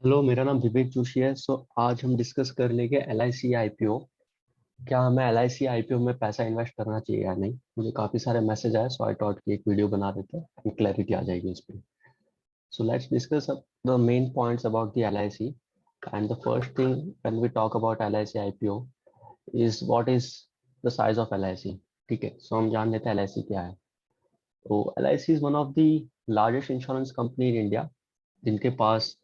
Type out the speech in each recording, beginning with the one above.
Hello, मेरा नाम विवेक जोशी है। आज हम डिस्कस कर लेंगे LIC IPO। क्या हमें LIC IPO में पैसा इन्वेस्ट करना चाहिए या नहीं। मुझे काफ़ी सारे मैसेज आए, सो आई थॉट कि एक वीडियो बना देते हैं, क्लैरिटी आ जाएगी उस पर। So let's discuss the main points about the LIC। And the first thing when we talk about LIC IPO is what is the size of LIC। ठीक है, सो हम जान लेते हैं LIC क्या है। तो LIC is one of the largest insurance company in India, जिनके पास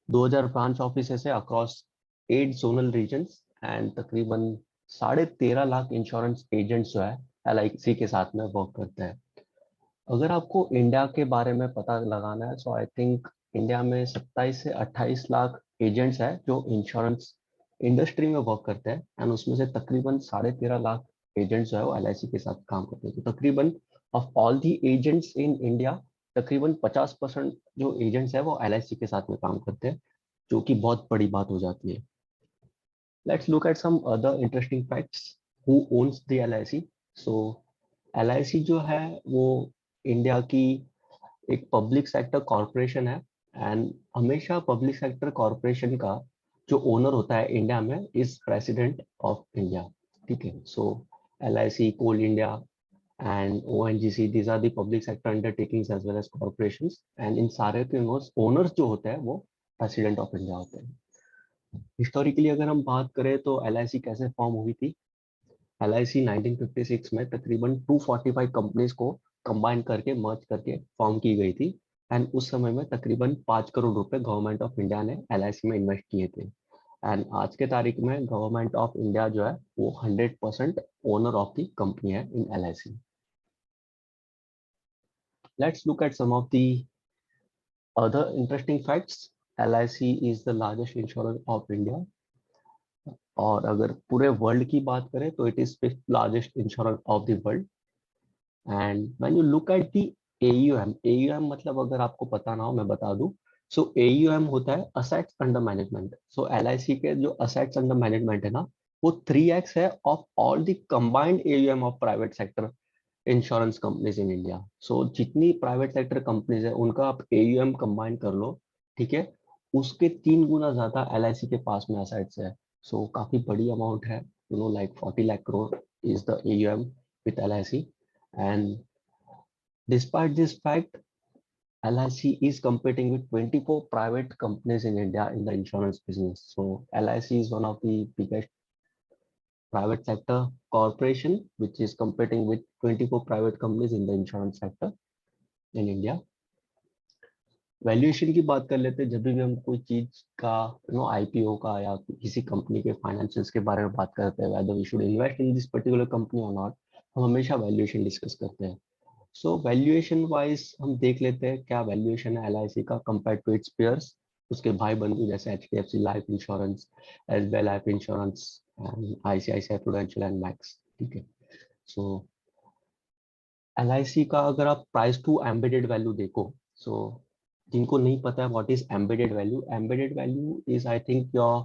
2000 ब्रांच ऑफिस है अक्रॉस 8 जोनल रीजन्स एंड तकरीबन 13.5 लाख इंश्योरेंस एजेंट्स जो है LIC के साथ में वर्क करते हैं। अगर आपको इंडिया के बारे में पता लगाना है, सो आई थिंक इंडिया में 27 से 28 लाख एजेंट्स है जो इंश्योरेंस इंडस्ट्री में वर्क करते हैं, एंड उसमें से तकरीबन 13.5 लाख एजेंट्स जो है वो LIC के साथ काम करते हैं। तो तकरीबन of all the agents in India, तकरीबन 50% जो एजेंट्स है वो LIC के साथ में काम करते हैं, जो कि बहुत बड़ी बात हो जाती है। Let's look at some other interesting facts. Who owns the LIC। So LIC जो है वो इंडिया की एक पब्लिक सेक्टर कॉरपोरेशन है, एंड हमेशा पब्लिक सेक्टर कॉरपोरेशन का जो ओनर होता है इंडिया में इज प्रेसिडेंट ऑफ इंडिया। ठीक है, so LIC, Coal India and ONGC, these are the public sector undertakings as well as corporations, and इन सारे के ओनर्स जो होते हैं वो प्रेसिडेंट ऑफ इंडिया होते हैं। हिस्टोरिकली अगर हम बात करें तो LIC कैसे फॉर्म हुई थी। LIC 1956 में तकरीबन 245 कंपनीज को कंबाइन करके मर्ज करके फॉर्म की गई थी, एंड उस समय में तकरीबन 5 करोड़ रुपए गवर्नमेंट ऑफ इंडिया ने LIC में इन्वेस्ट किए थे। एंड आज के तारीख में गवर्नमेंट ऑफ इंडिया जो है वो 100% ओनर ऑफ द कंपनी है in LIC। Let's look at some of the other interesting facts. LIC is the largest insurance of India, और अगर पूरे वर्ल्ड की बात करें तो it is fifth largest insurance of the world. And when you look at the AUM मतलब अगर आपको पता ना हो मैं बता दूं। सो AUM होता है असेट्स अंडर मैनेजमेंट। सो LIC के जो असेट्स अंडर मैनेजमेंट है ना, वो 3x है of all the combined AUM of private sector insurance companies in India. So जितनी प्राइवेट सेक्टर कंपनीज है उनका आप AUM कंबाइन कर लो, ठीक है, उसके 3 गुना ज्यादा LIC के पास में असेट्स है। सो काफी बड़ी अमाउंट है, like 40 lakh crore is the AUM with LIC। And despite this fact, LIC is competing with 24 private companies in India in the insurance business. So LIC is one of the biggest private sector corporation which is competing with 24 private companies in the insurance sector in India. Valuation की बात कर लेते हैं। जब भी हम कोई चीज का IPO का या किसी कंपनी के फाइनेंशियल्स के बारे में बात करते हैं, whether we should invest in this particular company or not, हम हमेशा वैल्यूएशन डिस्कस करते हैं। सो वैल्यूएशन वाइज हम देख लेते हैं क्या वैल्यूएशन है LIC का कंपेयर टू इट्स पेयर्स, उसके भाई बंधु जैसे HDFC life insurance, SBI life insurance, ICICI prudential and max. ठीक है, सो LIC का अगर आप प्राइस टू एम्बेडेड वैल्यू देखो, सो जिनको नहीं पता है what is embedded value is I think your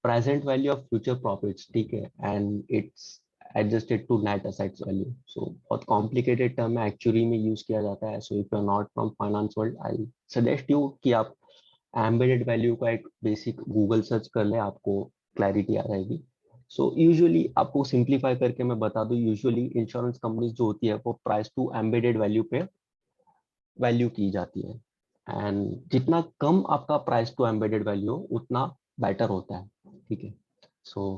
present value of future profits. ठीक है, and it's adjusted to net assets value. So बहुत complicated term है, actuary में use किया जाता है। So if you are not from finance world, I'll suggest you कि आप embedded value का एक basic Google search कर ले, आपको clarity आ जाएगी। So usually आपको simplify करके मैं बता दूं, usually insurance companies जो होती है वो price to embedded value पे value की जाती है, and जितना कम आपका price to embedded value हो उतना better होता है। ठीक है, so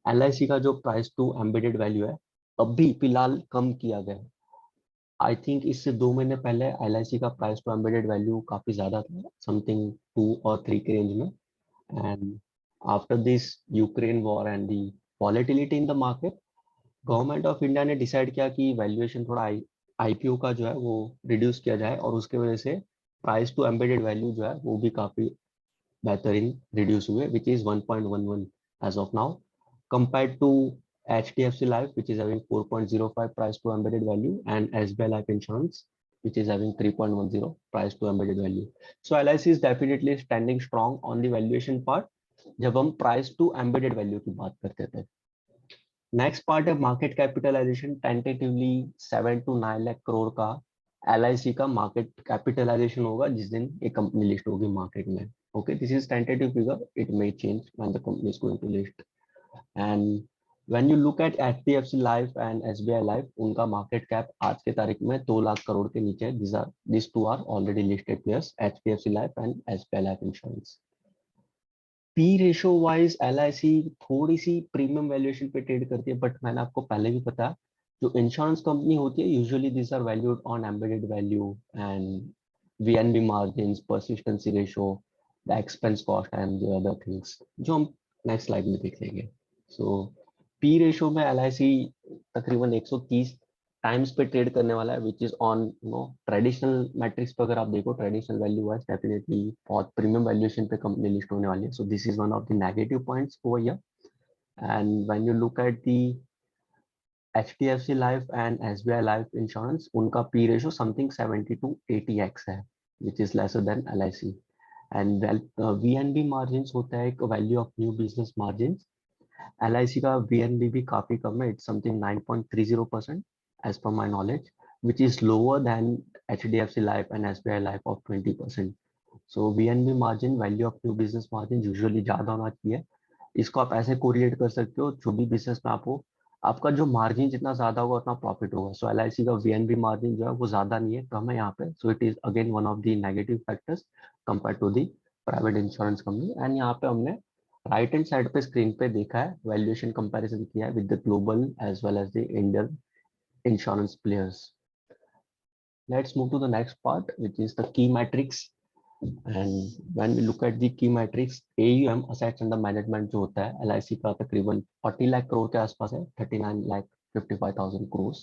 LIC का जो प्राइस टू एम्बेडेड वैल्यू है अभी फिलहाल कम किया गया है। आई थिंक इससे 2 महीने पहले LIC का प्राइस टू एम्बेडेड वैल्यू काफी ज्यादा था, समथिंग 2 और 3 के रेंज में। And after this Ukraine war and the volatility in the market, government of India ने डिसाइड किया कि वैल्यूएशन थोड़ा IPO का जो है वो रिड्यूस किया जाए, और उसके वजह से प्राइस टू एम्बेडेड वैल्यू जो है वो भी काफी बेहतरीन रिड्यूस हुए, which is 1.11 as of now, compared to HDFC Life, which is having 4.05 price to embedded value, and SBI Life Insurance, which is having 3.10 price to embedded value. So LIC is definitely standing strong on the valuation part जब हम price to embedded value की बात करते थे। Next part है market capitalisation, tentatively 7 to 9 lakh crore का LIC का market capitalisation होगा जिस दिन ये कंपनी लिस्ट होगी मार्केट में. Okay, this is tentative figure, it may change when the company is going to list. And when you look at HDFC life and SBI life, उनका market cap आज के तारीख में 2 लाख करोड़ के नीचे है. This two are already listed players, HDFC life and SBI life insurance. P ratio wise LIC थोड़ी सी प्रीमियम वैल्यूएशन पे ट्रेड करती है, बट मैंने आपको पहले भी बताया जो इंश्योरेंस कंपनी होती है usually this are valued on embedded value and VNB margins, persistency ratio, the expense cost and the other things जो हम नेक्स्ट स्लाइड में देख लेंगे. सो पी रेशो में LIC तकरीबन 130 टाइम्स पे ट्रेड करने वाला है, which is on traditional metrics पे. अगर आप देखो ट्रेडिशनल वैल्यू वाइज डेफिनेटली बहुत प्रीमियम वैल्यूएशन पे कंपनी लिस्ट होने वाली है. So this is one of the negative points over here. And when you look at the HDFC life and SBI life insurance, उनका P ratio something 70 to 80x है, which is lesser than LIC. एंड VNB margin होता है एक value of new business margin. LIC का VNB भी काफी कम है, it's something 9.30% as per my knowledge, which is lower than HDFC Life and SBI Life of 20%. So VNB margin, value of new business margin usually ज्यादा होना चाहिए. इसको आप ऐसे कोरिलेट कर सकते हो, जो भी बिजनेस में आप हो, आपका जो मार्जिन जितना ज्यादा होगा उतना प्रॉफिट होगा. सो LIC का VNB मार्जिन जो है वो ज्यादा नहीं है, कम है यहाँ पे. So it is again one of the negative factors compare to the private insurance company. And यहाँ पे हमने राइट हैंड साइड पे स्क्रीन पे देखा है, वैल्यूएशन कंपैरिजन किया है with the global as well as the Indian insurance players. Let's move to the next part, which is the key metrics. And when we look at the key metrics, AUM, assets under management जो होता है LIC का तकरीबन 40 लाख करोड़ के आसपास है, 39,55,000 crores.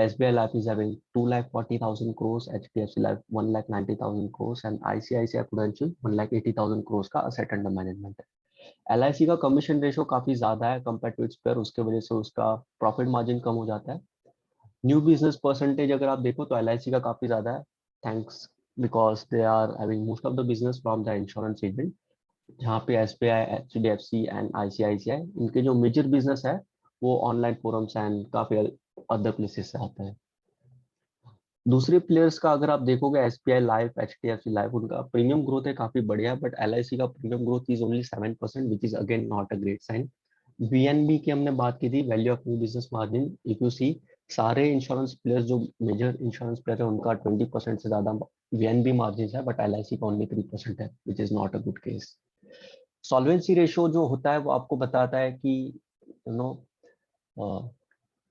SBI Life is having 2,40,000 crores, HDFC Life 1,90,000 crores and ICICI Prudential 1,80,000 crores का asset under management है. LIC का कमीशन रेशो काफी ज्यादा है कंपेयर टू इट्स पेयर, उसके वजह से उसका प्रॉफिट मार्जिन कम हो जाता है. न्यू बिजनेस परसेंटेज अगर आप देखो तो LIC का काफी ज्यादा है, thanks because they are having most of the business from the insurance segment, जहाँ पे SBI, HDFC एंड ICICI इनके जो मेजर बिजनेस है वो ऑनलाइन फोरम्स एंड काफी अदर प्लेसेस से आता है. दूसरे प्लेयर्स का अगर आप देखोगे SBI लाइफ, HDFC लाइफ, उनका प्रीमियम ग्रोथ है काफी बढ़िया, बट LIC का premium growth is only 7%, which is again not a great sign. VNB की हमने बात की थी, value of new business margin. If you see सारे इंश्योरेंस प्लेयर्स जो मेजर इंश्योरेंस प्लेयर है उनका 20% से ज्यादा VNB मार्जिन है, बट LIC का ओनली 3% है, which is not a good case. Solvency ratio जो होता है वो आपको बताता है कि यू नो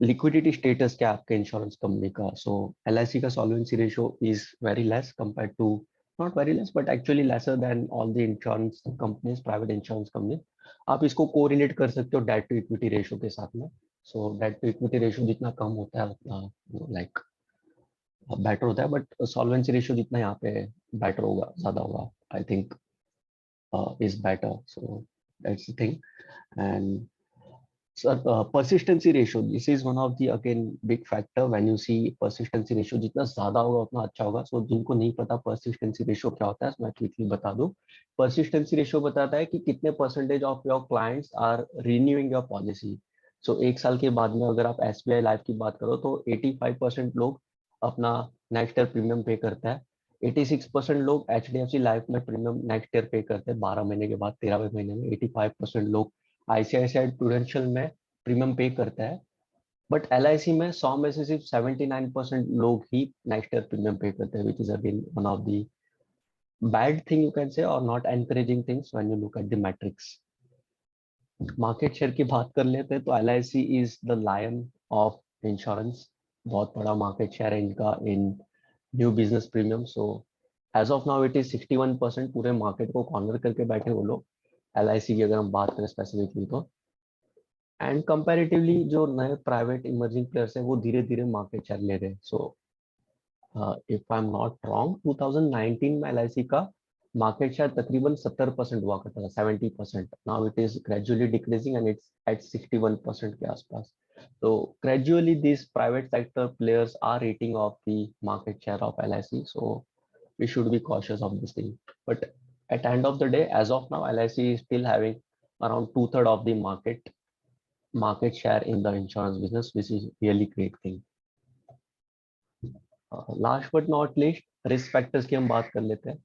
लिक्विडिटी स्टेटस क्या आपके इंश्योरेंस कंपनी का. सो LIC का solvency ratio is very less compare to, not very less but actually lesser than all the insurance companies, private insurance company. आप इसको कोरिलेट कर सकते हो डेट टू इक्विटी रेशो के साथ में. सो डेट टू इक्विटी रेशो जितना कम होता है उतना लाइक बेटर होता है, बट सॉल्वेंसी रेशो जितना यहाँ पे बेटर होगा, ज्यादा होगा, I think is better. So that's the thing. And so persistency ratio, this is one of the again big factor. When you see persistency ratio जितना ज्यादा होगा उतना अच्छा होगा. So जिनको नहीं पता persistency ratio क्या होता है, मैं quickly बता दूं. Persistency ratio बताता है कि कितने percentage of your clients are renewing your policy. So एक साल के बाद में अगर आप SBI लाइफ की बात करो तो 85% लोग अपना नेक्स्ट ईयर प्रीमियम पे करता है. 86% लोग HDFC लाइफ में प्रीमियम नेक्स्ट ईयर पे करते हैं 12 महीने के बाद, 13वें महीने में. 85% लोग ICICI प्रूडेंशियल में प्रीमियम पे करता है. बट LIC में 100 में से सिर्फ 79% लोग ही नेक्स्ट ईयर प्रीमियम पे करते हैं, which is again one of the bad thing you can say, और not encouraging things when you look at the metrics. Market share की बात कर लेते हैं तो LIC is the lion of insurance. बहुत बड़ा मार्केट शेयर है इनका in new business premium. So as of now it is 61%, पूरे मार्केट को कॉर्नर करके बैठे वो लोग LIC की अगर हम बात करें स्पेसिफिकली तो. एंड कंपैरेटिवली जो नए प्राइवेट इमर्जिंग प्लेयर्स हैं वो धीरे धीरे मार्केट शेयर ले रहे हैं. So if I am not wrong 2019 में LIC का मार्केट शेयर तकरीबन 70% हुआ करता था, 70%. Now it is gradually decreasing and it's at 61% के आसपास. So gradually these private sector players are eating off the market share of LIC. So we should be cautious of this thing. But at the end of the day, as of now, LIC is still having around 2/3 of the market share in the insurance business, which is really great thing. Last but not least, risk factors की हम बात कर लेते हैं।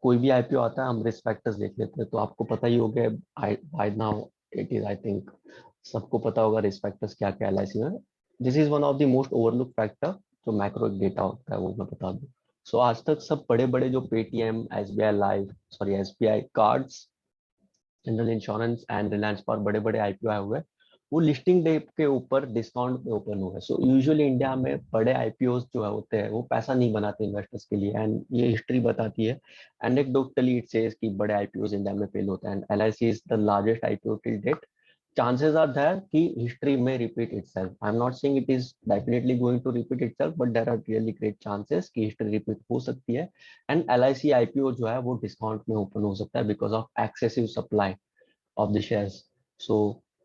कोई भी IPO आता है हम रिस्क फैक्टर्स देख लेते हैं, तो आपको पता ही हो गया by now, it is I think सबको पता होगा रिस्क फैक्टर्स क्या क्या एलआईसी में। This is one of the most overlook factor, जो मैक्रो डेटा होता है वो मैं बता दूं। सो आज तक सब बड़े बड़े जो Paytm, SBI life, sorry SBI cards, general insurance and Reliance पर बड़े बड़े आईपीओ आए हुए हैं, वो लिस्टिंग डे के ऊपर डिस्काउंट पे ओपन हुए। सो यूजुअली इंडिया में बड़े आईपीओ जो है होते हैं वो पैसा नहीं बनाते इन्वेस्टर्स के लिए, एंड ये हिस्ट्री बताती है। एनेक्डोटली इट सेज कि बड़े आईपीओ इंडिया में फेल होते हैं, and LIC is the largest IPO till date. Chances are there कि history may repeat itself. I'm not saying it is definitely going to repeat itself, but there are really great chances कि history repeat हो सकती है। And LIC IPO जो है वो discount में open हो सकता है because of excessive supply of the shares. So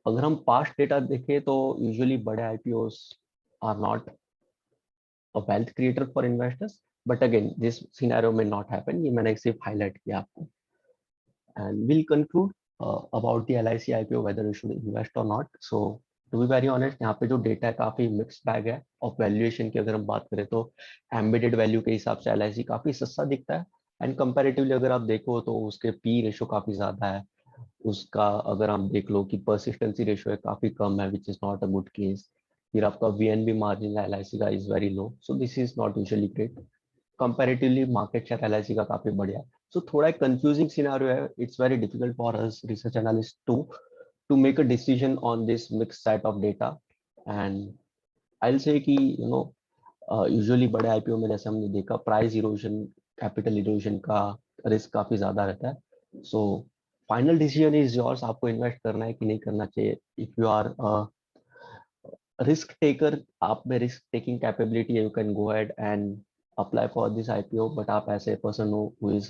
अगर हम पास्ट डेटा देखें तो यूजुअली बड़े IPOs are not a wealth creator for investors, but again this scenario में नॉट हैपन, ये मैंने सिर्फ हाईलाइट किया आपको। And we'll conclude about the LIC IPO whether you should invest or not. So to be very honest, यहाँ पे जो data है काफी मिक्स बैग है। और वैल्यूएशन की अगर हम बात करें तो एम्बेडेड वैल्यू के हिसाब से LIC काफी सस्ता दिखता है, एंड कंपैरेटिवली अगर आप देखो तो उसके पी रेशो काफी ज्यादा है। उसका अगर आप देख लो कि परसिस्टेंसी रेशो है काफी कम है, which is not a good case. फिर आपका वीएनबी मार्जिन LIC का is very low, so this is not usually great. Comparatively market share LIC का काफी बढ़िया है। सो थोड़ा एक कंफ्यूजिंग सिनेरियो है, it's very difficult for us research analyst to make a decision on this mix set of data. And I will say कि you know usually बड़े IPO में जैसे हमने देखा प्राइस इरोजन, कैपिटल इरोजन का risk काफी ज्यादा रहता है। So final decision is yours, आपको इन्वेस्ट करना है कि नहीं करना चाहिए। If you are risk taker, आप में रिस्क टेकिंग कैपेबिलिटी है, you can go ahead and apply for this IPO. But आप ऐसे पर्सन हो who is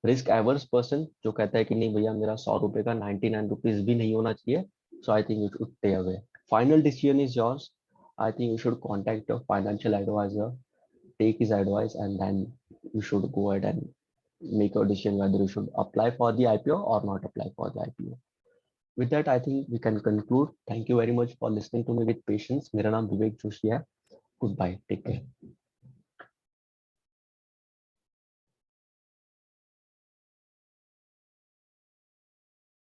risk averse person, जो कहता है कि नहीं भैया मेरा 100 रुपए का 99 रुपीज भी नहीं होना चाहिए, so I think you should stay away. Final decision is yours. I think you should contact your financial advisor, take his advice, and then you should go ahead and make a decision whether you should apply for the IPO or not apply for the IPO. With that, I think we can conclude. Thank you very much for listening to me with patience. मेरा नाम विवेक जोशी है. Goodbye. Take care.